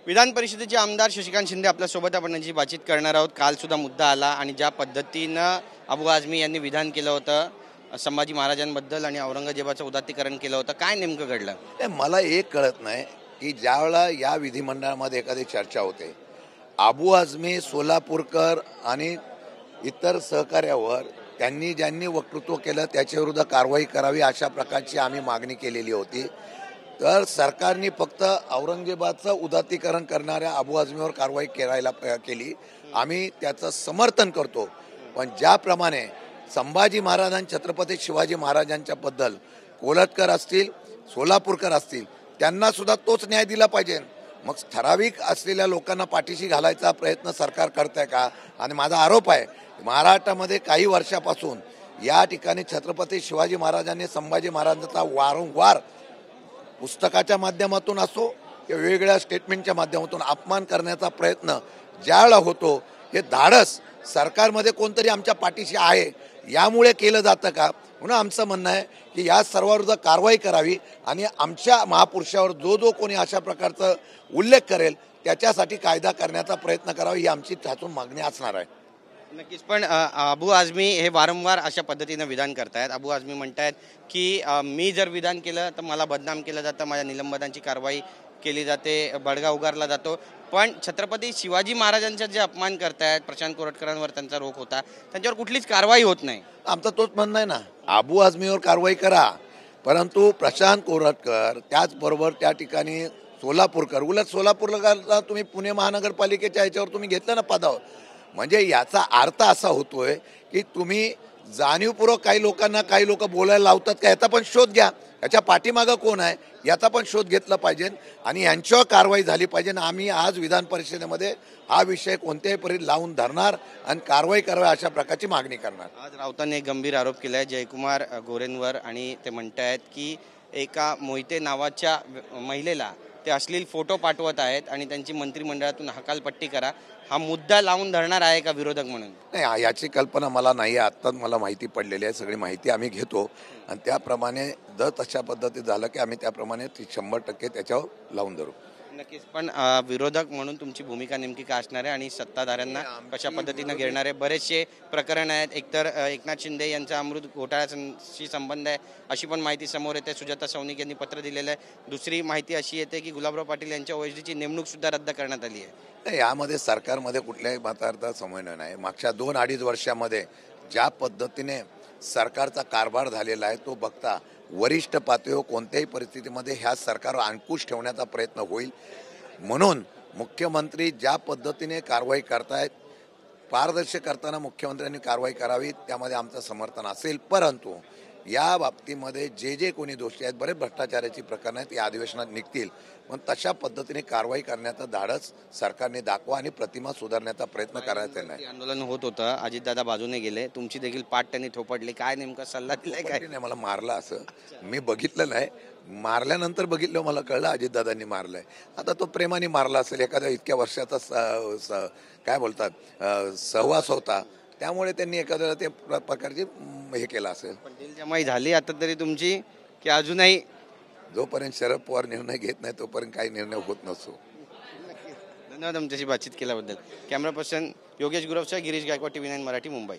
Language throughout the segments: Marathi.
विधान परिषदेचे आमदार शशिकांत शिंदे आपल्यासोबत आपण यांची बातचीत करणार आहोत। काल सुद्धा मुद्दा आला आणि ज्या पद्धतीनं अबू आझमी यांनी विधान केलं होतं संभाजी महाराजांबद्दल आणि औरंगजेबाचं उदात्तीकरण केलं होतं, काय नेमकं घडलं? मला एक कळत नाही की ज्यावेळेला या विधिमंडळामध्ये एखादी चर्चा होते, अबू आझमी, सोलापूरकर आणि इतर सहकार्यावर त्यांनी ज्यांनी वक्तृत्व केलं त्याच्याविरुद्ध कारवाई करावी अशा प्रकारची आम्ही मागणी केलेली होती। तर सरकारने फक्त औरंगजेबाचं उदात्तीकरण करणाऱ्या अबू आझमीवर कारवाई केली। आम्ही त्याचं समर्थन करतो, पण ज्याप्रमाणे संभाजी महाराजां छत्रपती शिवाजी महाराजांच्या बद्दल कोल्हटकर असतील, सोलापूरकर असतील, त्यांना सुद्धा तोच न्याय दिला पाहिजे। मग ठराविक असलेल्या लोकांना पाठीशी घालायचा प्रयत्न सरकार करतंय का? आणि माझा आरोप आहे, महाराष्ट्रामध्ये काही वर्षापासून या ठिकाणी छत्रपती शिवाजी महाराजांनी संभाजी महाराजांचा वारंवार पुस्तकाच्या माध्यमातून असो किंवा वेगवेगळ्या स्टेटमेंटच्या माध्यमातून अपमान करण्याचा प्रयत्न ज्यावेळेला होतो, हे धाडस सरकारमध्ये कोणतरी आमच्या पाठीशी आहे यामुळे केलं जातं का? म्हणून आमचं म्हणणं आहे की या सर्वांविरुद्ध कारवाई करावी आणि आमच्या महापुरुषावर जो कोणी अशा प्रकारचा उल्लेख करेल त्याच्यासाठी कायदा करण्याचा प्रयत्न करावा, ही आमची ठासून मागणी असणार आहे। नक्कीच, पण अबू आझमी हे वारंवार अशा पद्धतीनं विधान करतायत। अबू आझमी म्हणतायत की मी जर विधान केलं तर मला बदनाम केलं जातं, माझ्या निलंबनाची कारवाई केली जाते, बडगा उगारला जातो। पण छत्रपती शिवाजी महाराजांचा जे अपमान करतायत, प्रशांत कोरटकरांवर त्यांचा रोख होता, त्यांच्यावर कुठलीच कारवाई होत नाही। आमचं तोच म्हणणं आहे ना, अबू आझमीवर कारवाई करा, परंतु प्रशांत कोरटकर त्याचबरोबर त्या ठिकाणी सोलापूरकर, उलट सोलापूरला तुम्ही पुणे महानगरपालिकेच्या ह्याच्यावर तुम्ही घेतलं ना पदावर, म्हणजे याचा अर्थ असा होतोय की तुम्ही जाणीवपूर्वक काही लोक बोलायला लावतात का, याचा पण शोध घ्या, याच्या पाठीमागं कोण आहे याचा पण शोध घेतला पाहिजे आणि यांच्यावर कारवाई झाली पाहिजे। आम्ही आज विधान परिषदेमध्ये हा विषय कोणत्याही परिस्थितीत लावून धरणार आणि कारवाई करावी अशा प्रकारची मागणी करणार। आज राऊतांनी एक गंभीर आरोप केला आहे जयकुमार गोरेंवर आणि ते म्हणतायत की एका मोहिते नावाच्या महिलेला ते अश्लील फोटो पाठवत आहेत आणि त्यांची मंत्रिमंडळातून हकालपट्टी करा, हा मुद्दा लावून धरणार आहे का विरोधक म्हणून? नाही, याची कल्पना मला नाही आहे, आत्ताच मला माहिती पडलेली आहे, सगळी माहिती आम्ही घेतो आणि त्याप्रमाणे जर तशा पद्धतीत झालं की आम्ही त्याप्रमाणे 100% त्याच्यावर लावून धरू। नक्कीच, पण विरोधक म्हणून तुमची भूमिका नेमकी काय असणार आहे आणि सत्ताधाऱ्यांना कशा पद्धतीनं घेणार आहे? बरेचसे प्रकरण आहेत, एकतर एकनाथ शिंदे यांचा अमृत घोटाळ्याशी संबंध आहे अशी पण माहिती समोर येते, सुजाता सौनिक यांनी पत्र दिलेलं आहे। दुसरी माहिती अशी येते की गुलाबराव पाटील यांच्या ओएसडीची नेमणूक सुद्धा रद्द करण्यात आली आहे। यामध्ये सरकारमध्ये कुठल्याही मातार्थ समन्वय नाही। मागच्या 2-2.5 वर्षामध्ये ज्या पद्धतीने सरकारचा कारभार झालेला आहे तो बघता वरिष्ठ पातळीवर कोणत्याही परिस्थितीमध्ये ह्या सरकारवर अंकुश ठेवण्याचा प्रयत्न होईल। म्हणून मुख्यमंत्री ज्या पद्धतीने कारवाई करतायत, पारदर्शक करताना मुख्यमंत्र्यांनी कारवाई करावी, त्यामध्ये आमचं समर्थन असेल। परंतु या बाबतीमध्ये जे कोणी दोषी आहेत, बरेच भ्रष्टाचाराची प्रकरणं आहेत, या अधिवेशनात निघतील, पण तशा पद्धतीने कारवाई करण्याचा धाडस सरकारने दाखवा आणि प्रतिमा सुधारण्याचा प्रयत्न करायचा नाही। आंदोलन होत होतं, अजितदादा बाजूने गेले, तुमची देखील पाठ त्यांनी थोपडली, काय नेमका सल्ला दिलाय? काय नाही, मला मारला असं मी बघितलं नाही, मारल्यानंतर बघितलं मला कळलं अजितदादांनी मारलंय। आता तो प्रेमाने मारला असेल, एखाद्या इतक्या वर्षाचा काय बोलतात सहवास होता, त्यामुळे त्यांनी एखाद्याला ते प्रकारची हे केलं असेल। पण दिलजमाई झाली आता तरी तुमची की अजूनही? जोपर्यंत शरद पवार निर्णय घेत नाही तोपर्यंत काही निर्णय होत नसतो। धन्यवाद आमच्याशी बातचीत केल्याबद्दल। कॅमेरा पर्सन योगेश गुरवचा, गिरीश गायकवाड, TV9 मराठी, मुंबई।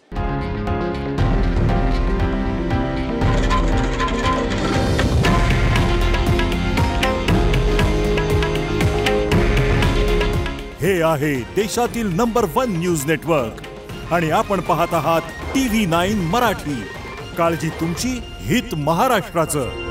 हे आहे देशातील नंबर 1 न्यूज नेटवर्क आणि आपण पाहत आहात TV9 मराठी। काळजी तुमची, हित महाराष्ट्राचं।